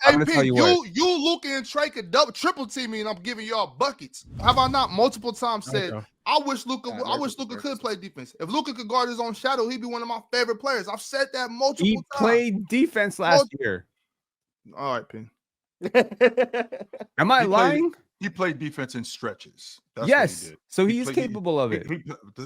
I'm Hey, gonna tell P, you what. you, Luka, and Trae could triple team me, and I'm giving y'all buckets. Have I not multiple times said I wish Luka could play defense? If Luka could guard his own shadow, he'd be one of my favorite players. I've said that multiple times. He played defense last year. All right, P. Am I lying? He played defense in stretches. That's yes. what he did. So he's capable of it.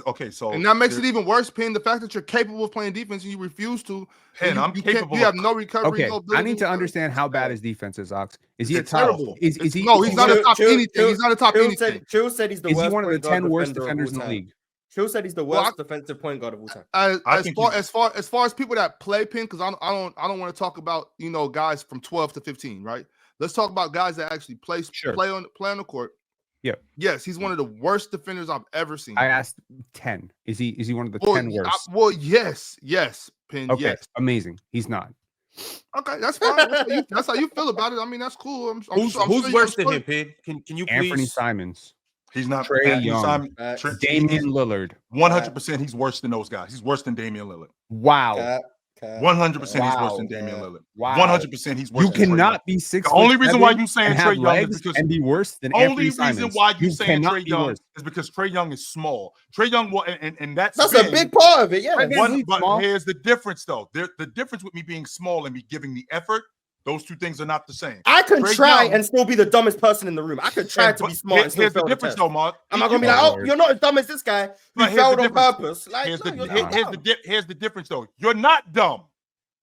Okay, so and that makes it even worse, Pin. The fact that you're capable of playing defense and you refuse to. Pin, I'm capable. You have no recovery. Okay, no I need to understand how bad his defense is, Ox. Is he a top? Terrible. Is he? No, he's not a top anything. He's not a top anything. Chill said he's the worst. Is he one of the 10 worst defenders in the league? Chill said he's the worst defensive point guard of all time. As far as people that play, Pin, because I don't want to talk about guys from 12 to 15, right? Let's talk about guys that actually play on the court. Yeah. Yes, he's one of the worst defenders I've ever seen. I asked 10. Is he one of the 10 worst? Yes, Pin. Okay, yes. Amazing. He's not. Okay, that's fine. That's how you feel about it. I mean, that's cool. Who's worse than him, Pin? Can you please? Anthony Simons. He's not. Trey Young. Damian Lillard. 100%. He's worse than those guys. He's worse than Damian Lillard. Wow. 100% he's worse than Damian Lillard. Wow. 100% he's worse. You cannot be 6. The only reason why you saying Trey Young is because and be worse than only Anthony reason why you saying Trey Young is because Trey Young is small. Trey Young and that's a big part of it. Yeah. But here's the difference though. The difference with me being small and me giving the effort. Those two things are not the same. I can try and still be the dumbest person in the room. I could try to be smart and still fail the difference, though, Mark. Am I going to be like, oh, you're not as dumb as this guy who failed on purpose? Like, here's the difference, though. You're not dumb.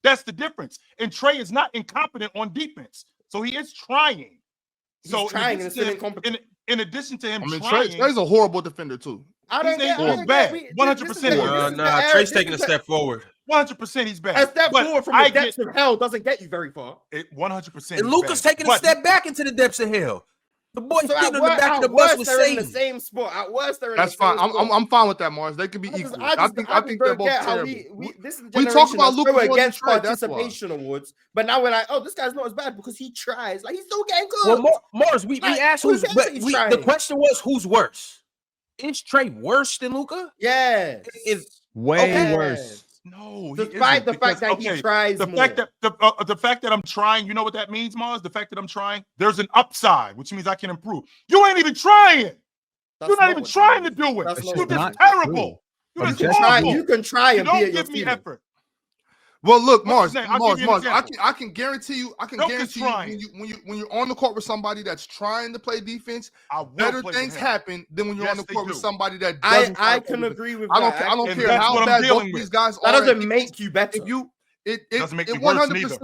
That's the difference. And Trey is not incompetent on defense. So he is trying. He's trying and still incompetent. In addition to him trying. Trey's a horrible defender, too. I don't get bad. 100%. Trey's taking a step forward. 100% he's bad. A step forward from the depths of hell doesn't get you very far. 100%. And Luka's taking a step back into the depths of hell. The boy's sitting on the back of the bus with Satan. In the same sport. At worst, they're in That's the same fine. sport. I'm fine with that, Mars. They could be equal. I think they're both terrible. This is we talk about Luka against participation awards, but now we're like, oh, this guy's not as bad because he tries. Like he's still getting good. Well, Mars, we asked the question was who's worse. Is Trey worse than Luka? Yes. Is way worse. No, despite the fact that he tries more. The fact that I'm trying, you know what that means, Mars? The fact that I'm trying, there's an upside, which means I can improve. You ain't even trying. You're not even trying to do it. You're just terrible. You can try and be at your me effort. Well, look, Mars. I can guarantee you. When you're on the court with somebody that's trying to play defense, better things happen than when you're on the court with somebody that doesn't. I can agree with that. I don't care how bad both these guys are. That doesn't make you better. It doesn't make you worse neither.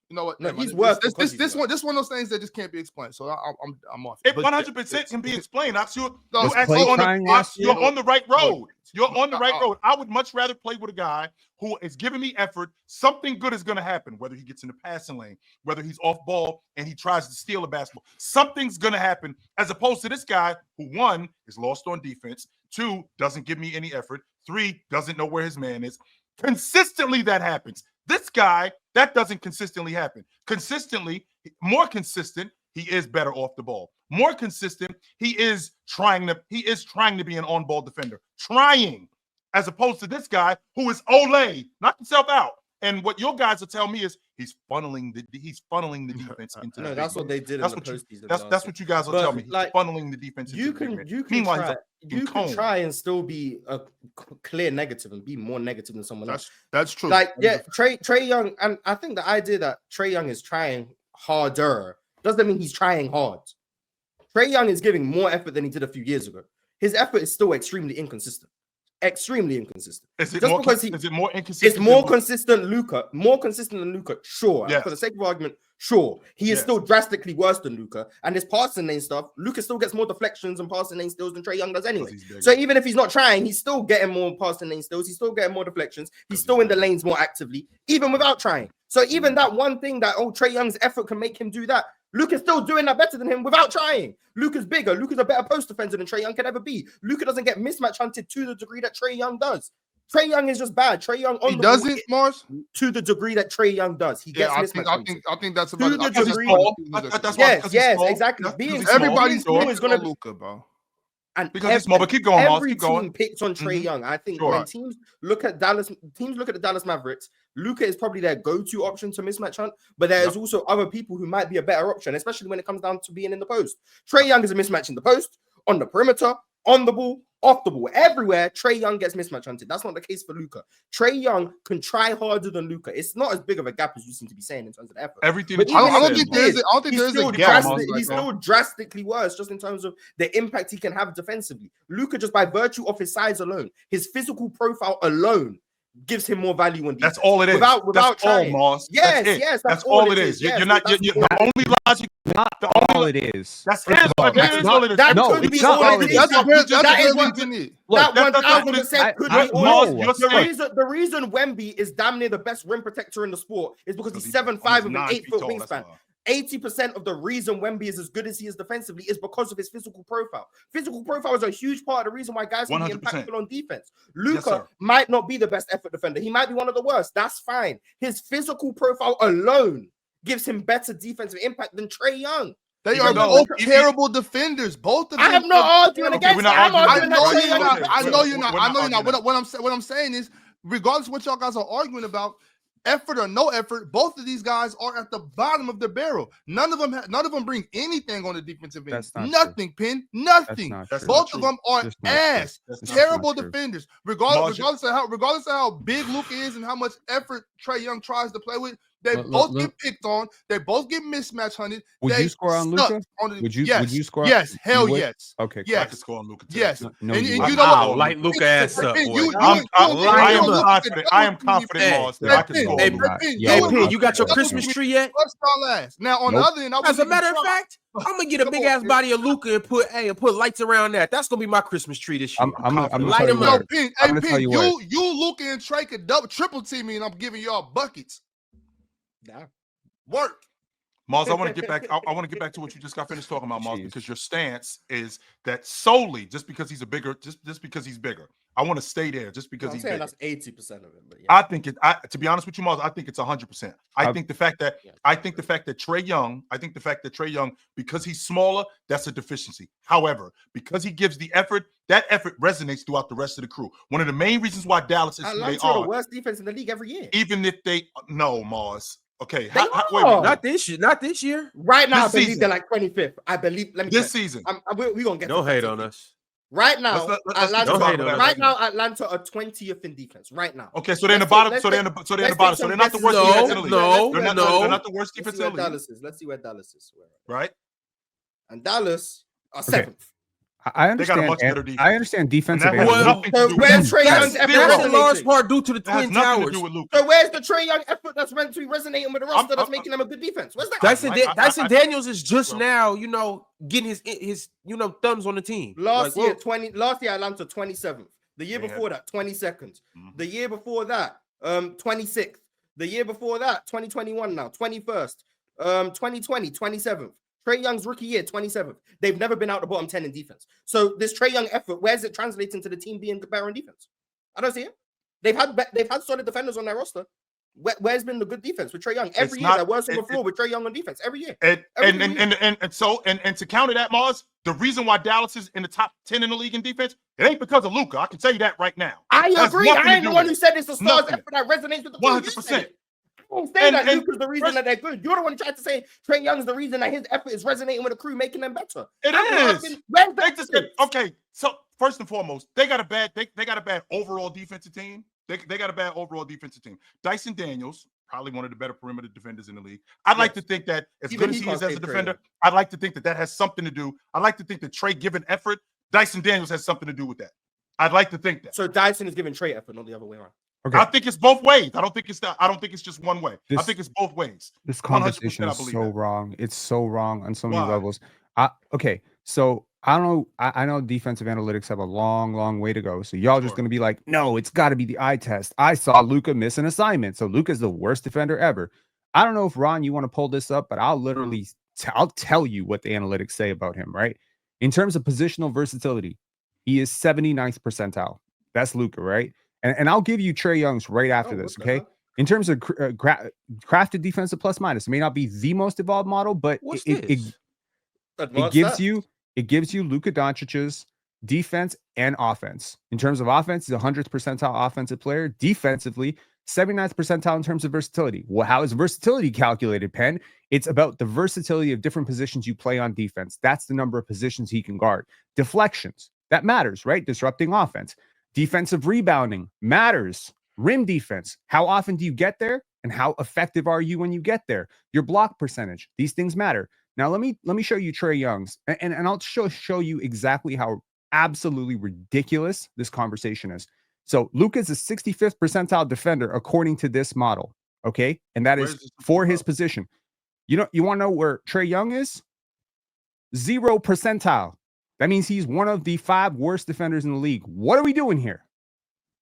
You know what? No, he's worse. This one of those things that just can't be explained. So I'm off. It 100% can be explained. You're on the right road. You're on the right road. I would much rather play with a guy who is giving me effort. Something good is going to happen, whether he gets in the passing lane, whether he's off ball and he tries to steal a basketball. Something's going to happen as opposed to this guy who, 1, is lost on defense, 2, doesn't give me any effort, 3, doesn't know where his man is. Consistently, that happens. This guy, that doesn't consistently happen. More consistent, he is better off the ball. More consistent, he is trying to be an on-ball defender. Trying, as opposed to this guy who is Olay, knocked himself out. And what your guys will tell me is he's funneling the defense into the that's what they did in the postseason. That's what you guys will tell me. He's funneling the defense into you can try and still be a clear negative and be more negative than someone else. That's true. Like, yeah, Trey Young, and I think the idea that Trey Young is trying harder doesn't mean he's trying hard. Trey Young is giving more effort than he did a few years ago. His effort is still extremely inconsistent. Extremely inconsistent. Is it more inconsistent? It's more consistent than Luka, sure. Yes. For the sake of argument, sure. He is still drastically worse than Luka. And his passing lane stuff, Luka still gets more deflections and passing lane steals than Trey Young does anyway. So even if he's not trying, he's still getting more passing lane steals. He's still getting more deflections. He's still in the lanes more actively, even without trying. So even that one thing that Trey Young's effort can make him do that, Luka's still doing that better than him without trying. Luka's bigger. Luka's a better post defender than Trey Young can ever be. Luka doesn't get mismatch hunted to the degree that Trey Young does. Trey Young is just bad. Trey Young Mars, to the degree that Trey Young does. He gets mismatch hunted. I think that's about to the degree. Yes, exactly. Everybody's small is going to Luka, bro. And because he's small, but keep going, Mars. Every team picks on Trey Young. I think when teams look at the Dallas Mavericks, Luka is probably their go-to option to mismatch hunt, but there is also other people who might be a better option, especially when it comes down to being in the post. Trey Young is a mismatch in the post, on the perimeter, on the ball, off the ball, everywhere. Trey Young gets mismatch hunted. That's not the case for Luka. Trey Young can try harder than Luka. It's not as big of a gap as you seem to be saying in terms of effort. Everything. But I don't think there's a gap. He's still drastically worse, just in terms of the impact he can have defensively. Luka, just by virtue of his size alone, his physical profile alone, gives him more value on defense. That's all it is. Without that's trying. all, Moss. Yes, that's all it is. Yes, you're not. You're the only logic. Not the all only, it is. That's it. That's not all it is. That No, could it's be not all all it it is. is. That is what that 1,000% could be all it is. The reason Wemby is damn near the best rim protector in the sport is because he's 7'5" with an 8-foot wingspan. 80% of the reason Wemby is as good as he is defensively is because of his physical profile. Physical profile is a huge part of the reason why guys can be impactful on defense. Luka might not be the best effort defender. He might be one of the worst. That's fine. His physical profile alone gives him better defensive impact than Trey Young. They are both terrible defenders. Both of them. I have no argument against that. I know you're not. What I'm saying is, regardless of what y'all guys are arguing about, effort or no effort, both of these guys are at the bottom of the barrel. None of them bring anything on the defensive end. Nothing, Penn. Nothing. Both of them are ass. Terrible defenders. Regardless of how big Luka is and how much effort Trey Young tries to play with, they both get picked on. They both get mismatch hunted. Would you score on Luka? Would you score? Yes. Hell yes. Okay. Yes. I could score on Luka. Yes. No, and you know what? Light Luka ass up. I am confident, Moss, that I can score. Hey, Penn, you got your Christmas tree yet? Now, on the other end, as a matter of fact, I'm gonna get a big ass body of Luka and put lights around that. That's gonna be my Christmas tree this year. I'm light him up. Hey, Pink, you Luka and Trey could triple team me, and I'm giving y'all buckets. Work. Mars, I want to get back. I want to get back to what you just got finished talking about, Mars, because your stance is that solely just because he's just because he's bigger. I want to stay there just because he's bigger. That's 80% of it. But I think it. To be honest with you, Mars, I think it's 100%. I think the fact that Trey Young, because he's smaller, that's a deficiency. However, because he gives the effort, that effort resonates throughout the rest of the crew. One of the main reasons why Dallas is who they are. The worst defense in the league every year. Even if Mars. Okay, wait, not this year. Not this year. Right now, I believe they're like 25th. I believe. Let me this season. We're gonna get. Don't hate on us. Right now, Atlanta are 20th in defense. Right now. Okay, so they're in the bottom. So they're in the bottom. So they're not the worst defense in the league. No, they're not the worst defense in the league. Let's see where Dallas is. Right. And Dallas are 7th. I understand. They got a much better defense. I understand defensive. Where's Trey Young's effort? That's in large part due to the Twin Towers. So where's the Trey Young effort that's meant to be resonating with the roster that's making them a good defense? Where's that? Dyson Daniels is just now, getting his thumbs on the team. Last year Atlanta 27th. The year before that, 22nd. The year before that, 26th. The year before that, 2021 now, 21st. 2020, 27th. Trey Young's rookie year, 27th. They've never been out the bottom 10 in defense. So this Trey Young effort, where's it translating to the team being better in defense? I don't see it. They've had solid defenders on their roster. Where's been the good defense with Trey Young? Every year, they're worse on the floor with Trey Young on defense. Every year. And to counter that, Mars, the reason why Dallas is in the top 10 in the league in defense, it ain't because of Luka. I can tell you that right now. I agree. I ain't the one who said it's the stars effort that resonates with the 100%. Don't say that Luka's the reason that they're good. You're the one who tried to say Trey Young's the reason that his effort is resonating with the crew, making them better. It is. Okay, so first and foremost, they got a bad overall defensive team. They got a bad overall defensive team. Dyson Daniels, probably one of the better perimeter defenders in the league. I'd like to think that as good as he is as a defender, I'd like to think that has something to do. I'd like to think that Trey giving effort, Dyson Daniels has something to do with that. I'd like to think that. So Dyson is giving Trey effort, not the other way around. Okay. I think it's both ways. I don't think it's just one way. I think it's both ways. This conversation is so wrong. It's so wrong on so many levels. So I don't know. I know defensive analytics have a long way to go. So y'all just gonna be like, no, it's got to be the eye test. I saw Luka miss an assignment. So Luka's the worst defender ever. I don't know if Ron, you want to pull this up, but I'll tell you what the analytics say about him. Right, in terms of positional versatility, he is 79th percentile. That's Luka, right? And I'll give you Trey Young's right after this, okay? In terms of crafted defensive plus minus, it may not be the most evolved model, but it gives you Luka Doncic's defense and offense. In terms of offense, he's a 100th percentile offensive player. Defensively, 79th percentile in terms of versatility. Well, how is versatility calculated, Penn? It's about the versatility of different positions you play on defense. That's the number of positions he can guard. Deflections, that matters, right? Disrupting offense. Defensive rebounding matters. Rim defense, how often do you get there? And how effective are you when you get there? Your block percentage, these things matter. Now, let me show you Trey Young's, and I'll show you exactly how absolutely ridiculous this conversation is. So Luka's a 65th percentile defender according to this model, okay? And that is for his position. You want to know where Trey Young is? 0 percentile. That means he's one of the 5 worst defenders in the league. What are we doing here?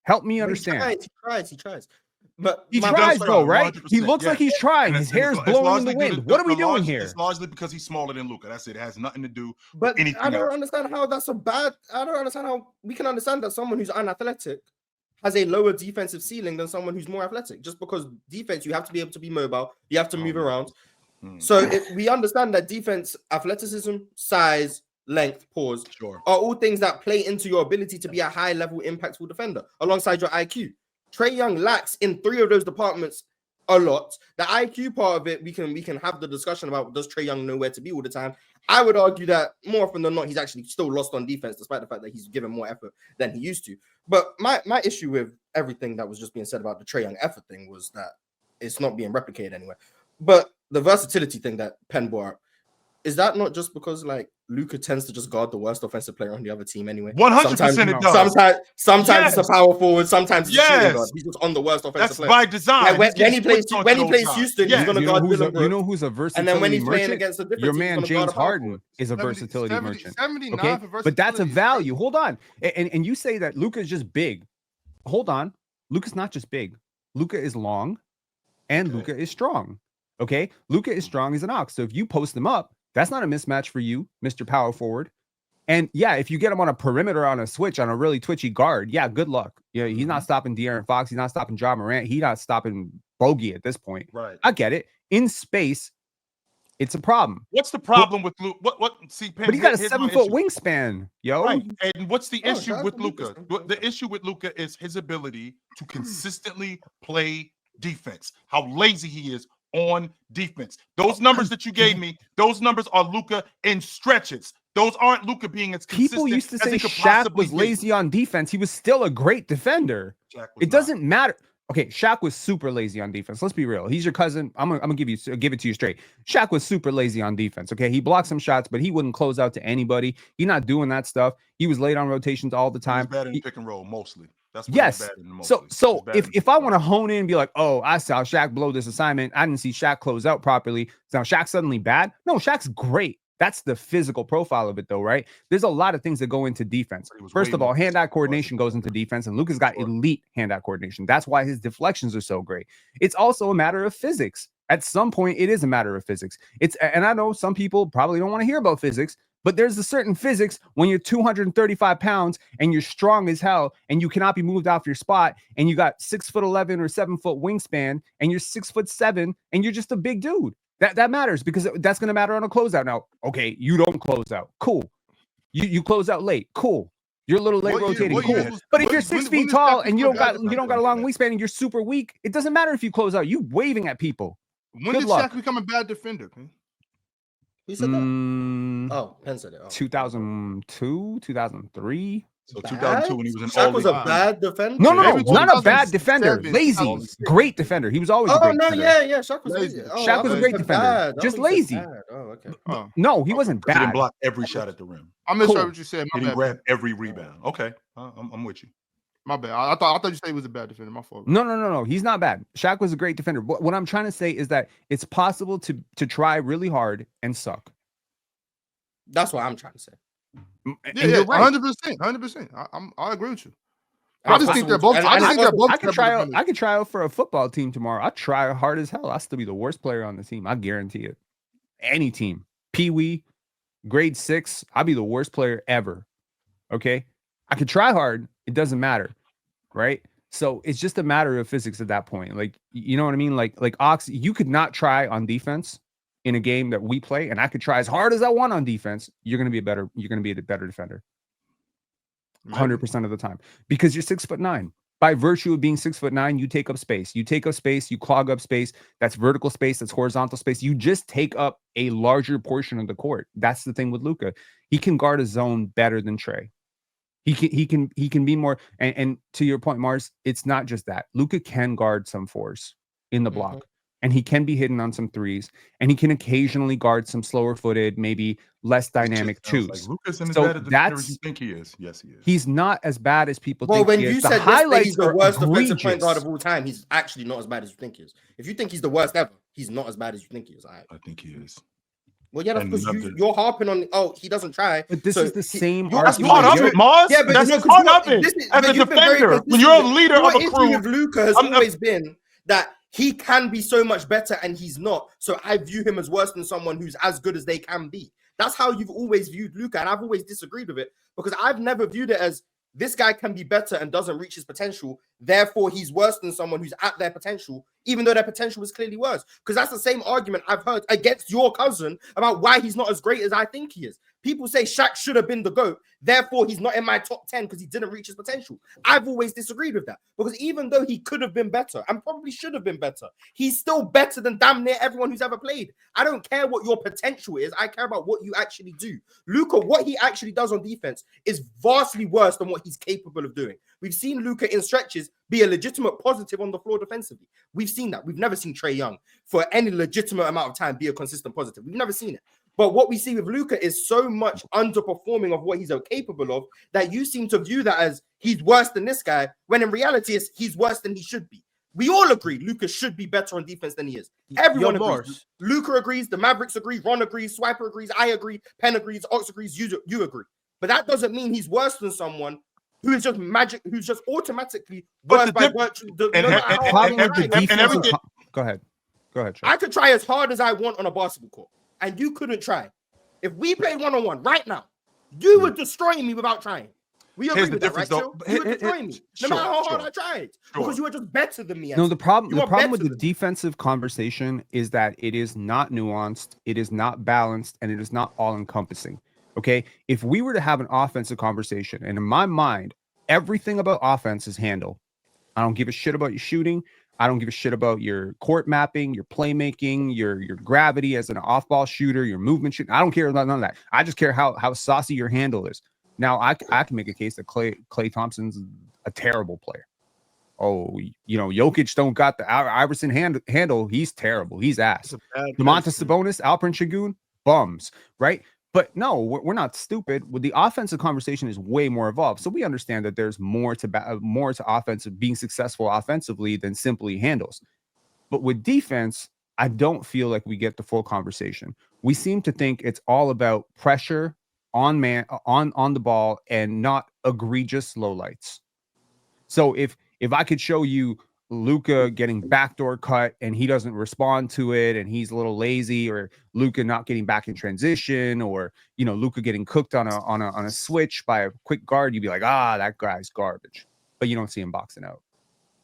Help me understand. He tries. But he tries though, right? He looks like he's trying. His hair is blowing in the wind. What are we doing here? It's largely because he's smaller than Luka. That's it. It has nothing to do with anything. I don't understand how that's a bad. I don't understand how we can understand that someone who's unathletic has a lower defensive ceiling than someone who's more athletic. Just because defense, you have to be able to be mobile, you have to move around. So if we understand that defense, athleticism, size, length, are all things that play into your ability to be a high-level, impactful defender alongside your IQ. Trey Young lacks in 3 of those departments a lot. The IQ part of it, we can have the discussion about, does Trey Young know where to be all the time? I would argue that more often than not, he's actually still lost on defense, despite the fact that he's given more effort than he used to. But my issue with everything that was just being said about the Trey Young effort thing was that it's not being replicated anywhere. But the versatility thing that Penn brought up, is that not just because like Luka tends to just guard the worst offensive player on the other team anyway? 100% it does. Sometimes it's a power forward, sometimes it's a shooting guard. He's just on the worst offensive player. That's by design. Like when he plays Houston, he's going to guard Dylan Brooks. You know who's a versatility and then when he's merchant? playing against the difference, your man James Harden is a versatility merchant. Okay, but that's a value. Hold on, and you say that Luka is just big. Hold on, Luka's not just big. Luka is long, and Luka is strong. Okay, Luka is strong as an ox. So if you post him up, that's not a mismatch for you, Mr. Power Forward. And yeah, if you get him on a perimeter on a switch on a really twitchy guard, yeah, good luck. Yeah, he's not stopping De'Aaron Fox. He's not stopping Ja Morant. He's not stopping Bogey at this point. Right. I get it. In space, it's a problem. What's the problem with Luka? See, Penn, but he got a 7-foot wingspan, yo. Right. And what's the issue with Luka? The issue with Luka is his ability to consistently play defense. How lazy he is on defense. Those numbers that you gave me, those numbers are Luka in stretches. Those aren't Luka being as consistent. People used to say Shaq was lazy on defense. He was still a great defender. It doesn't matter. Okay, Shaq was super lazy on defense. Let's be real. He's your cousin. I'm gonna give it to you straight. Shaq was super lazy on defense. Okay, he blocked some shots, but he wouldn't close out to anybody. He's not doing that stuff. He was late on rotations all the time. He's bad in pick and roll mostly. That's yes. So if I want to hone in and be like, oh, I saw Shaq blow this assignment, I didn't see Shaq close out properly. Now Shaq's suddenly bad? No, Shaq's great. That's the physical profile of it, though, right? There's a lot of things that go into defense. First of all, hand-eye coordination goes into defense, and Luka's got elite hand-eye coordination. That's why his deflections are so great. It's also a matter of physics. At some point, it is a matter of physics. And I know some people probably don't want to hear about physics, but there's a certain physics when you're 235 pounds and you're strong as hell and you cannot be moved off your spot and you got 6'11" or 7-foot wingspan and you're 6'7" and you're just a big dude. That matters because that's going to matter on a closeout. Now, okay, you don't close out. Cool. You close out late. Cool. You're a little late rotating. Cool. But if you're 6 feet tall and you don't got a long wingspan and you're super weak, it doesn't matter if you close out. You waving at people. When did Shaq become a bad defender? Who said that? Oh, Penn said it. 2002, 2003. So 2002 when he was in Shaq was a bad defender? No, not a bad defender. Lazy. Great defender. He was always a great defender. Yeah. Shaq was lazy. Shaq was a great defender. Just lazy. Oh, okay. No, he wasn't bad. He didn't block every shot at the rim. I misheard what you said. He didn't grab every rebound. Okay. I'm with you. My bad. I thought you said he was a bad defender. My fault. No. He's not bad. Shaq was a great defender. What I'm trying to say is that it's possible to try really hard and suck. That's what I'm trying to say. Yeah, 100%. I agree with you. I just think they're both. I could try out for a football team tomorrow. I try hard as hell. I'll still be the worst player on the team. I guarantee it. Any team, Pee-wee, grade 6, I'll be the worst player ever. Okay, I could try hard. It doesn't matter, right? So it's just a matter of physics at that point. Like, you know what I mean? Like Ox, you could not try on defense in a game that we play, and I could try as hard as I want on defense. You're going to be a better defender. 100% of the time because you're 6'9". By virtue of being 6'9", you take up space. You take up space, you clog up space. That's vertical space, that's horizontal space. You just take up a larger portion of the court. That's the thing with Luka. He can guard a zone better than Trae. He can be more. And to your point, Mars, it's not just that. Luka can guard some fours in the block. And he can be hidden on some threes, and he can occasionally guard some slower footed, maybe less dynamic twos. Like Luka's in as bad as you think he is. Yes, he is. He's not as bad as people think. Well, when he you is. said he's the worst defensive point guard of all time, he's actually not as bad as you think he is. If you think he's the worst ever, he's not as bad as you think he is. I think he is. Well, yeah, that's because you're harping on. Oh, he doesn't try. But this is the same. That's part of it, Mars. Yeah, but that's part of it. As a defender, when you're a leader of a crew, with Luka has always been that he can be so much better and he's not. So I view him as worse than someone who's as good as they can be. That's how you've always viewed Luka, and I've always disagreed with it because I've never viewed it as this guy can be better and doesn't reach his potential. Therefore, he's worse than someone who's at their potential, even though their potential is clearly worse. Because that's the same argument I've heard against your cousin about why he's not as great as I think he is. People say Shaq should have been the GOAT. Therefore, he's not in my top 10 because he didn't reach his potential. I've always disagreed with that because even though he could have been better and probably should have been better, he's still better than damn near everyone who's ever played. I don't care what your potential is. I care about what you actually do. Luka, what he actually does on defense is vastly worse than what he's capable of doing. We've seen Luka in stretches be a legitimate positive on the floor defensively. We've seen that. We've never seen Trey Young for any legitimate amount of time be a consistent positive. We've never seen it. But what we see with Luka is so much underperforming of what he's capable of that you seem to view that as he's worse than this guy, when in reality he's worse than he should be. We all agree Luka should be better on defense than he is. Everyone agrees. Luka agrees, the Mavericks agree, Ron agrees, Swiper agrees, I agree, Penn agrees, Ox agrees, you agree. But that doesn't mean he's worse than someone who is just who's just automatically worse by virtue. Go ahead. Trey. I could try as hard as I want on a basketball court, and you couldn't try. If we played one-on-one right now, you would destroy me without trying. We agree with that, right? You would destroy me, no matter how hard I tried, because you were just better than me. No, the problem with the defensive conversation is that it is not nuanced, it is not balanced, and it is not all-encompassing. Okay, if we were to have an offensive conversation, and in my mind, everything about offense is handle. I don't give a shit about your shooting. I don't give a shit about your court mapping, your playmaking, your gravity as an off-ball shooter, your movement shooting. I don't care about none of that. I just care how saucy your handle is. Now, I can make a case that Klay Thompson's a terrible player. Oh, Jokic don't got the Iverson handle. He's terrible. He's ass. Domantas Sabonis, Alperen Şengün, bums, right? But no, we're not stupid. With the offensive conversation is way more evolved. So we understand that there's more to offensive being successful offensively than simply handles. But with defense, I don't feel like we get the full conversation. We seem to think it's all about pressure on the ball and not egregious lowlights. So if I could show you Luka getting backdoor cut and he doesn't respond to it and he's a little lazy, or Luka not getting back in transition, or Luka getting cooked on a switch by a quick guard, you'd be like, that guy's garbage. But you don't see him boxing out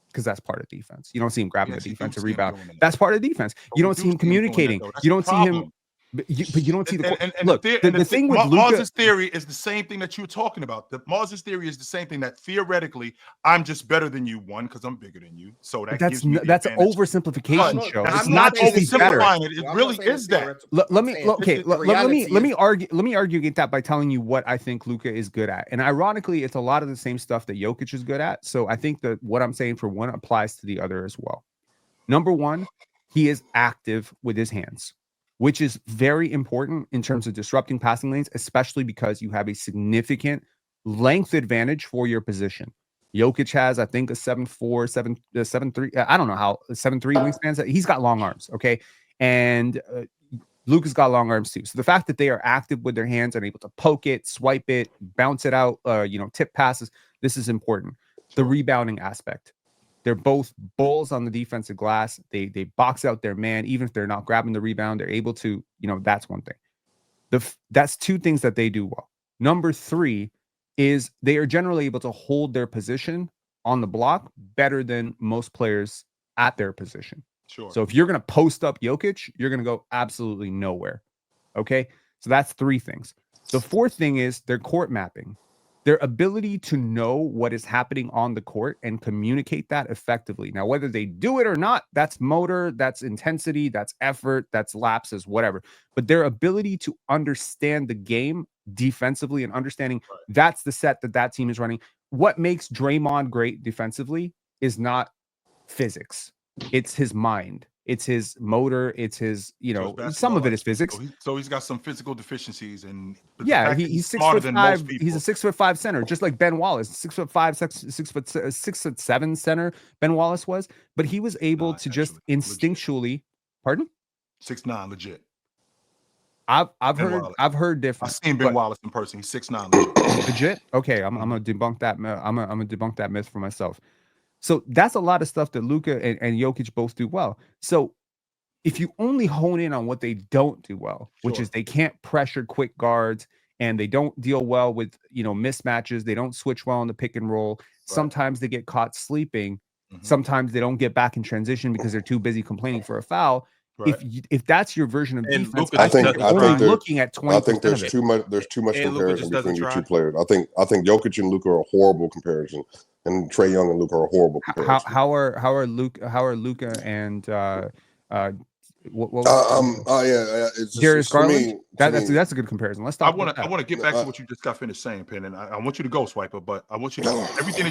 because that's part of defense. You don't see him grabbing the defensive rebound. That's part of defense. You don't see him communicating. You don't see him. But you don't see the thing with Mars's theory is the same thing that you were talking about. Mars's theory is the same thing that theoretically I'm just better than you, one, because I'm bigger than you. So that's an oversimplification, show. It's not oversimplifying it. It really is that. Let me argue against that by telling you what I think Luka is good at. And ironically, it's a lot of the same stuff that Jokic is good at. So I think that what I'm saying for one applies to the other as well. Number one, he is active with his hands, which is very important in terms of disrupting passing lanes, especially because you have a significant length advantage for your position. Jokic has, I think, a 7'4", 7'3", I don't know how, 7'3" wingspan. He's got long arms, okay? And Luka's got long arms too. So the fact that they are active with their hands and able to poke it, swipe it, bounce it out, tip passes, this is important. The rebounding aspect. They're both bulls on the defensive glass. They box out their man. Even if they're not grabbing the rebound, they're able to, that's one thing. That's two things that they do well. Number three is they are generally able to hold their position on the block better than most players at their position. Sure. So if you're going to post up Jokic, you're going to go absolutely nowhere. Okay. So that's three things. The fourth thing is their court mapping. their ability to know what is happening on the court and communicate that effectively. Now, whether they do it or not, that's motor, that's intensity, that's effort, that's lapses, whatever. But their ability to understand the game defensively and understanding that's the set that team is running. What makes Draymond great defensively is not physics. It's his mind. It's his motor. It's his, some of it is physics. So he's got some physical deficiencies, and he's 6'5". He's a 6'5" center, just like Ben Wallace, 6'5", 6'7" center. Ben Wallace was, but he was able to just instinctually. Legit. Pardon? 6'9", legit. I've heard different. I've seen Ben Wallace in person. He's 6'9", legit. Okay, I'm gonna debunk that. I'm gonna debunk that myth for myself. So that's a lot of stuff that Luka and Jokic both do well. So if you only hone in on what they don't do well, which is they can't pressure quick guards and they don't deal well with, mismatches, they don't switch well on the pick and roll. Right. Sometimes they get caught sleeping. Mm-hmm. Sometimes they don't get back in transition because they're too busy complaining for a foul. Right. If that's your version of defense, I think looking at 20%. I think there's too much comparison between the two players. I think Jokic and Luka are a horrible comparison. And Trey Young and Luka are a horrible comparison. How are Luka and Darius Garland? That's a good comparison. Let's talk. I want to get back to what you just got finished saying, Penn, and I want you to go, Swiper. But I want you to everything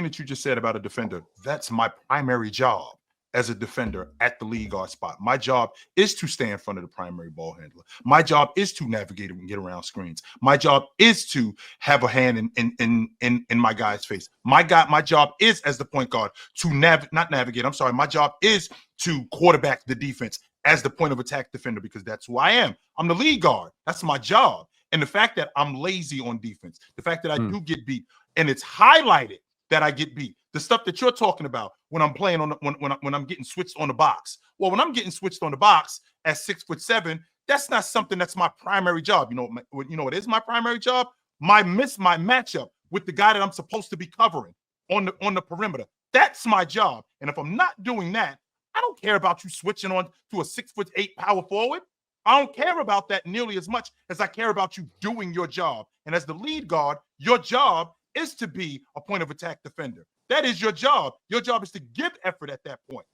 that you just said about a defender. That's my primary job as a defender at the lead guard spot. My job is to stay in front of the primary ball handler. My job is to navigate and get around screens. My job is to have a hand in my guy's face. My job is, as the point guard, to not navigate. I'm sorry. My job is to quarterback the defense as the point of attack defender, because that's who I am. I'm the lead guard. That's my job. And the fact that I'm lazy on defense, the fact that I do get beat, and it's highlighted that I get beat. The stuff that you're talking about when I'm playing on when I'm getting switched on the box. Well, when I'm getting switched on the box at 6'7", that's not something that's my primary job. What is my primary job? My matchup with the guy that I'm supposed to be covering on the perimeter. That's my job. And if I'm not doing that, I don't care about you switching on to a 6'8" power forward. I don't care about that nearly as much as I care about you doing your job. And as the lead guard, your job is to be a point of attack defender. That is your job. Your job is to give effort at that point,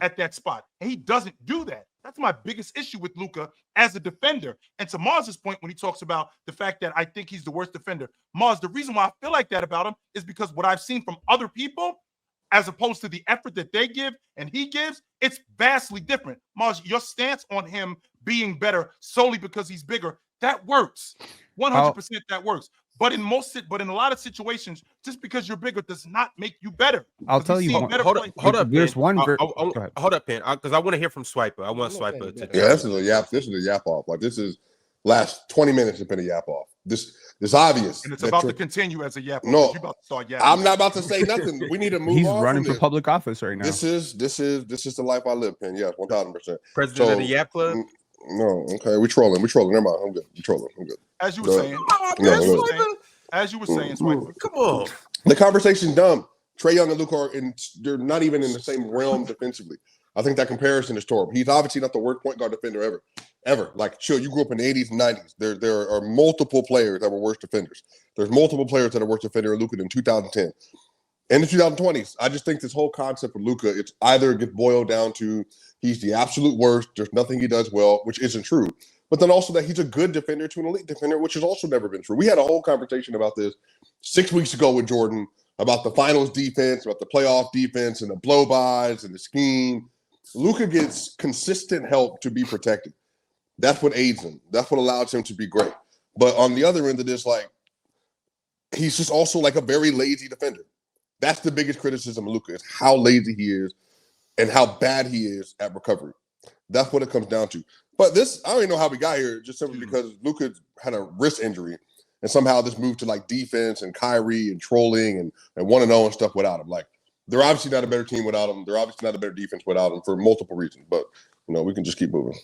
at that spot. And he doesn't do that. That's my biggest issue with Luka as a defender. And to Mars's point, when he talks about the fact that I think he's the worst defender, Mars, the reason why I feel like that about him is because what I've seen from other people, as opposed to the effort that they give and he gives, it's vastly different. Mars, your stance on him being better solely because he's bigger, that works. 100% that works. But in a lot of situations, just because you're bigger does not make you better. I'll tell you one. Hold up. There's one. Hold up, Penn, because I want to hear from Swiper. I want Swiper to. Yeah, this is a yap. This is a yap off. Like this is last 20 minutes has been a yap off. This obvious. And it's about to continue as a yap off. No, you're about to start yapping. I'm not about to say nothing. We need to move. He's running for public office right now. This is the life I live, Penn. Yes, 1000%. President of the Yap Club. No, okay, we trolling. Never mind. I'm good. We trolling. I'm good. As you were saying. As you were saying, Swiper. Come on. The conversation's dumb. Trey Young and Luka they're not even in the same realm defensively. I think that comparison is torn. He's obviously not the worst point guard defender ever. Like, sure, you grew up in the 80s and 90s. There are multiple players that were worse defenders. There's multiple players that are worse defender than Luka in 2010. In the 2020s, I just think this whole concept of Luka, it's either gets boiled down to he's the absolute worst, there's nothing he does well, which isn't true. But then also that he's a good defender to an elite defender, which has also never been true. We had a whole conversation about this 6 weeks ago with Jordan, about the finals defense, about the playoff defense, and the blow-bys and the scheme. Luka gets consistent help to be protected. That's what aids him. That's what allows him to be great. But on the other end of this, like, he's just also like a very lazy defender. That's the biggest criticism of Luka, is how lazy he is and how bad he is at recovery. That's what it comes down to. But this, I don't even know how we got here, just simply because Luka had a wrist injury, and somehow this moved to like defense and Kyrie and trolling and 1-0 and stuff without him. Like, they're obviously not a better team without him. They're obviously not a better defense without him for multiple reasons. But, we can just keep moving.